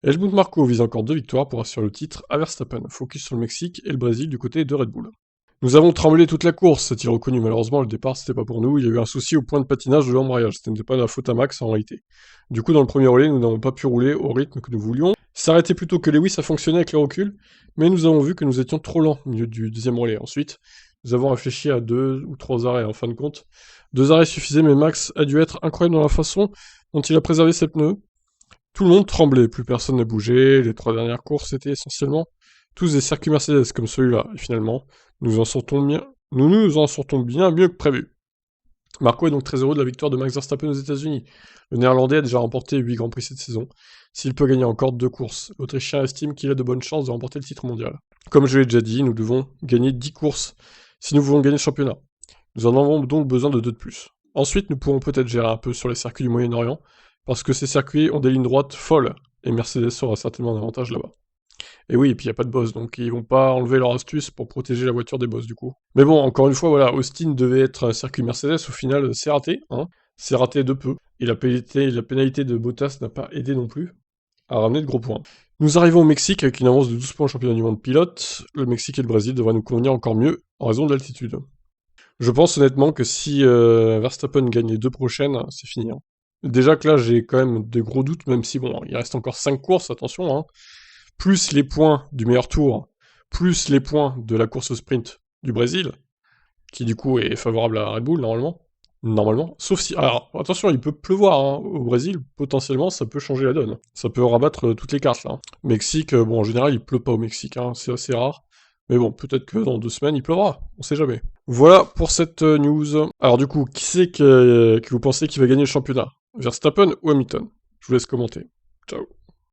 Helmut Marko vise encore 2 victoires pour assurer le titre à Verstappen, focus sur le Mexique et le Brésil du côté de Red Bull. Nous avons tremblé toute la course, s'est-il reconnu. Malheureusement, le départ, c'était pas pour nous. Il y a eu un souci au point de patinage de l'embrayage. Ce n'était pas de la faute à Max en réalité. Du coup, dans le premier relais, nous n'avons pas pu rouler au rythme que nous voulions. S'arrêter plutôt que Lewis a fonctionné avec le recul, mais nous avons vu que nous étions trop lents au milieu du deuxième relais. Ensuite, nous avons réfléchi à 2 ou 3 arrêts en fin de compte. 2 arrêts suffisaient, mais Max a dû être incroyable dans la façon dont il a préservé ses pneus. Tout le monde tremblait, plus personne ne bougeait. Les 3 dernières courses étaient essentiellement tous des circuits Mercedes comme celui-là. Et finalement, nous nous en sortons bien mieux que prévu. Marco est donc très heureux de la victoire de Max Verstappen aux États-Unis. Le Néerlandais a déjà remporté 8 Grands Prix cette saison. S'il peut gagner encore 2 courses, l'Autrichien estime qu'il a de bonnes chances de remporter le titre mondial. Comme je l'ai déjà dit, nous devons gagner 10 courses si nous voulons gagner le championnat. Nous en avons donc besoin de 2 de plus. Ensuite, nous pourrons peut-être gérer un peu sur les circuits du Moyen-Orient, parce que ces circuits ont des lignes droites folles, et Mercedes aura certainement un avantage là-bas. Et oui, et puis il n'y a pas de boss, donc ils vont pas enlever leur astuce pour protéger la voiture des boss du coup. Mais bon, encore une fois, voilà, Austin devait être un circuit Mercedes, au final c'est raté, hein. C'est raté de peu. Et la pénalité de Bottas n'a pas aidé non plus à ramener de gros points. Nous arrivons au Mexique avec une avance de 12 points au championnat du monde pilote. Le Mexique et le Brésil devraient nous convenir encore mieux en raison de l'altitude. Je pense honnêtement que si Verstappen gagne les 2 prochaines, c'est fini, hein. Déjà que là, j'ai quand même des gros doutes, même si bon, il reste encore 5 courses, attention, hein. Plus les points du meilleur tour, plus les points de la course au sprint du Brésil, qui du coup est favorable à Red Bull normalement. Normalement. Sauf si. Alors, attention, il peut pleuvoir hein, au Brésil, potentiellement ça peut changer la donne. Ça peut rabattre toutes les cartes là. Mexique, bon en général il pleut pas au Mexique, hein, c'est assez rare. Mais bon, peut-être que dans 2 semaines il pleuvra, on sait jamais. Voilà pour cette news. Alors du coup, qui c'est que vous pensez qui va gagner le championnat? Verstappen ou Hamilton? Je vous laisse commenter. Ciao.